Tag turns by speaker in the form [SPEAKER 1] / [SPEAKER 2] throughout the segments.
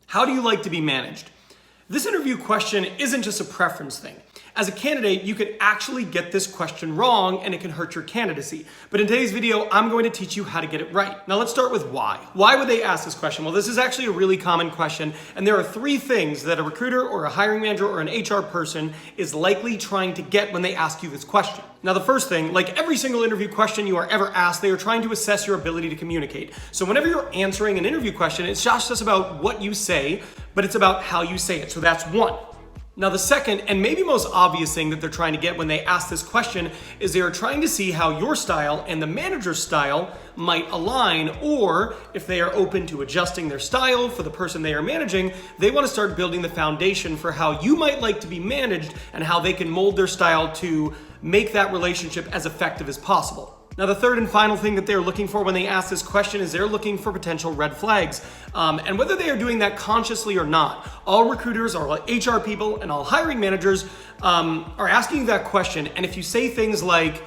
[SPEAKER 1] How do you like to be managed? This interview question isn't just a preference thing. As a candidate, you could actually get this question wrong and it can hurt your candidacy. But in today's video, I'm going to teach you how to get it right. Now let's start with why. Why would they ask this question? Well, this is actually a really common question, and there are three things that a recruiter or a hiring manager or an HR person is likely trying to get when they ask you this question. Now the first thing, like every single interview question you are ever asked, they are trying to assess your ability to communicate. So whenever you're answering an interview question, it's not just about what you say, but it's about how you say it. So that's one. Now the second, and maybe most obvious thing that they're trying to get when they ask this question is they are trying to see how your style and the manager's style might align, or if they are open to adjusting their style for the person they are managing, they want to start building the foundation for how you might like to be managed and how they can mold their style to make that relationship as effective as possible. Now, the third and final thing that they're looking for when they ask this question is they're looking for potential red flags. And whether they are doing that consciously or not, all recruiters, all HR people, and all hiring managers are asking you that question. And if you say things like,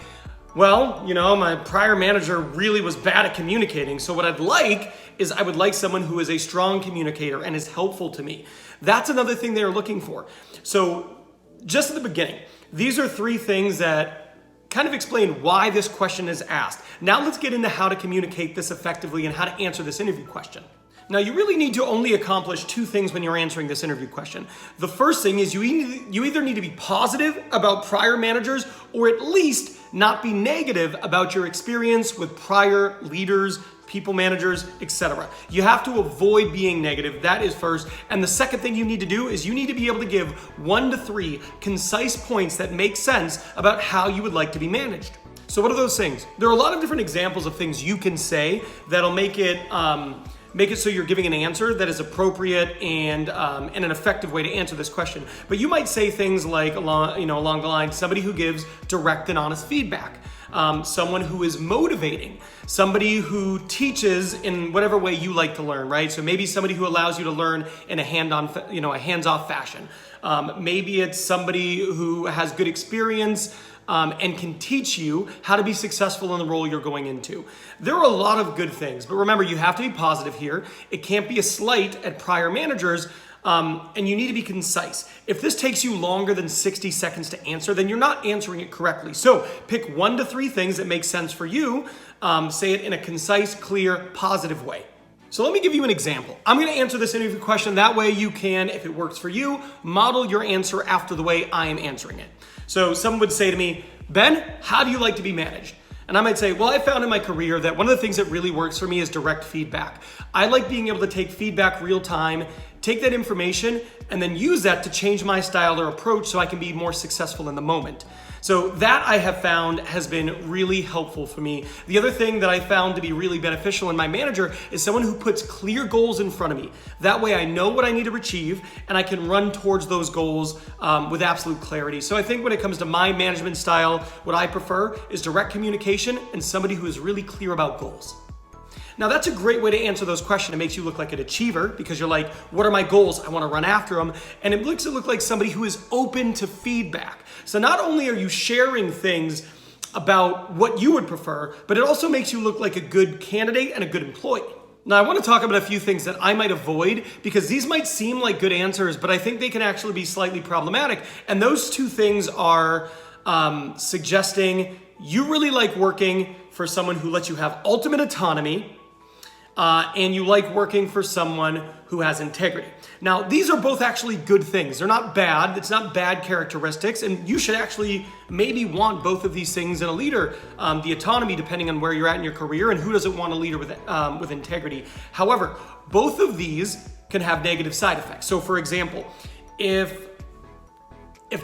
[SPEAKER 1] well, my prior manager really was bad at communicating, so what I'd like is I would like someone who is a strong communicator and is helpful to me. That's another thing they're looking for. So just at the beginning, these are three things that kind of explain why this question is asked. Now let's get into how to communicate this effectively and how to answer this interview question. Now you really need to only accomplish two things when you're answering this interview question. The first thing is you either need to be positive about prior managers or at least not be negative about your experience with prior leaders, people managers, etc. You have to avoid being negative. That is first. And the second thing you need to do is you need to be able to give 1 to 3 concise points that make sense about how you would like to be managed. So what are those things? There are a lot of different examples of things you can say that'll make it so you're giving an answer that is appropriate and an effective way to answer this question. But you might say things like along the line, somebody who gives direct and honest feedback. Someone who is motivating, somebody who teaches in whatever way you like to learn, right? So maybe somebody who allows you to learn in a hands-off fashion. Maybe it's somebody who has good experience and can teach you how to be successful in the role you're going into. There are a lot of good things, but remember, you have to be positive here. It can't be a slight at prior managers. And you need to be concise. If this takes you longer than 60 seconds to answer, then you're not answering it correctly. So pick 1 to 3 things that make sense for you. Say it in a concise, clear, positive way. So let me give you an example. I'm going to answer this interview question. That way you can, if it works for you, model your answer after the way I am answering it. So someone would say to me, Ben, how do you like to be managed? And I might say, well, I found in my career that one of the things that really works for me is direct feedback. I like being able to take feedback real time, take that information, and then use that to change my style or approach so I can be more successful in the moment. So that I have found has been really helpful for me. The other thing that I found to be really beneficial in my manager is someone who puts clear goals in front of me. That way I know what I need to achieve and I can run towards those goals with absolute clarity. So I think when it comes to my management style, what I prefer is direct communication and somebody who is really clear about goals. Now that's a great way to answer those questions. It makes you look like an achiever because you're like, what are my goals? I want to run after them. And it looks to look like somebody who is open to feedback. So not only are you sharing things about what you would prefer, but it also makes you look like a good candidate and a good employee. Now I want to talk about a few things that I might avoid because these might seem like good answers, but I think they can actually be slightly problematic. And those two things are suggesting you really like working for someone who lets you have ultimate autonomy, and you like working for someone who has integrity. Now, these are both actually good things. They're not bad. It's not bad characteristics, and you should actually maybe want both of these things in a leader. The autonomy, depending on where you're at in your career, and who doesn't want a leader with integrity. However, both of these can have negative side effects. So, for example, if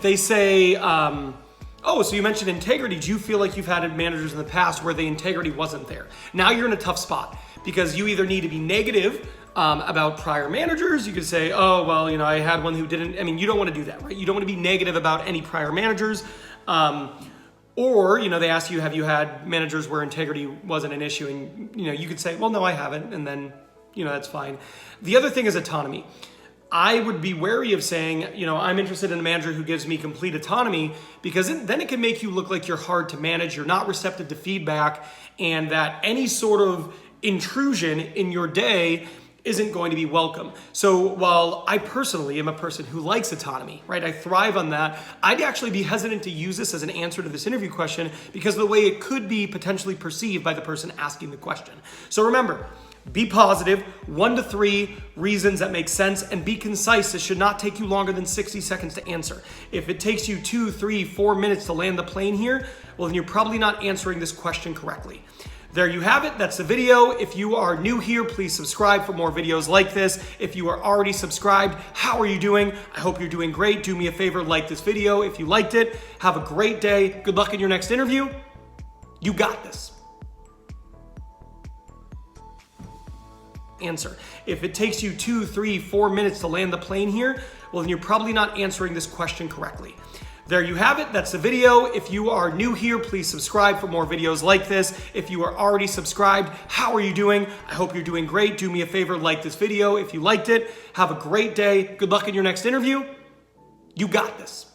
[SPEAKER 1] they say, oh, so you mentioned integrity. Do you feel like you've had managers in the past where the integrity wasn't there? Now you're in a tough spot because you either need to be negative about prior managers. You could say, oh, well, I had one who didn't. I mean, you don't want to do that, right? You don't want to be negative about any prior managers. Or, they ask you, have you had managers where integrity wasn't an issue? And, you could say, well, no, I haven't. And then, that's fine. The other thing is autonomy. I would be wary of saying, I'm interested in a manager who gives me complete autonomy, because then it can make you look like you're hard to manage, you're not receptive to feedback, and that any sort of intrusion in your day isn't going to be welcome. So while I personally am a person who likes autonomy, right? I thrive on that. I'd actually be hesitant to use this as an answer to this interview question because of the way it could be potentially perceived by the person asking the question. So remember, be positive, 1 to 3 reasons that make sense, and be concise. This should not take you longer than 60 seconds to answer. If it takes you 2, 3, 4 minutes to land the plane here, well, then you're probably not answering this question correctly. There you have it. That's the video. If you are new here, please subscribe for more videos like this. If you are already subscribed, how are you doing? I hope you're doing great. Do me a favor, like this video if you liked it. Have a great day. Good luck in your next interview. You got this. Answer. If it takes you 2, 3, 4 minutes to land the plane here, well, then you're probably not answering this question correctly. There you have it. That's the video. If you are new here, please subscribe for more videos like this. If you are already subscribed, how are you doing? I hope you're doing great. Do me a favor, like this video if you liked it. Have a great day. Good luck in your next interview. You got this.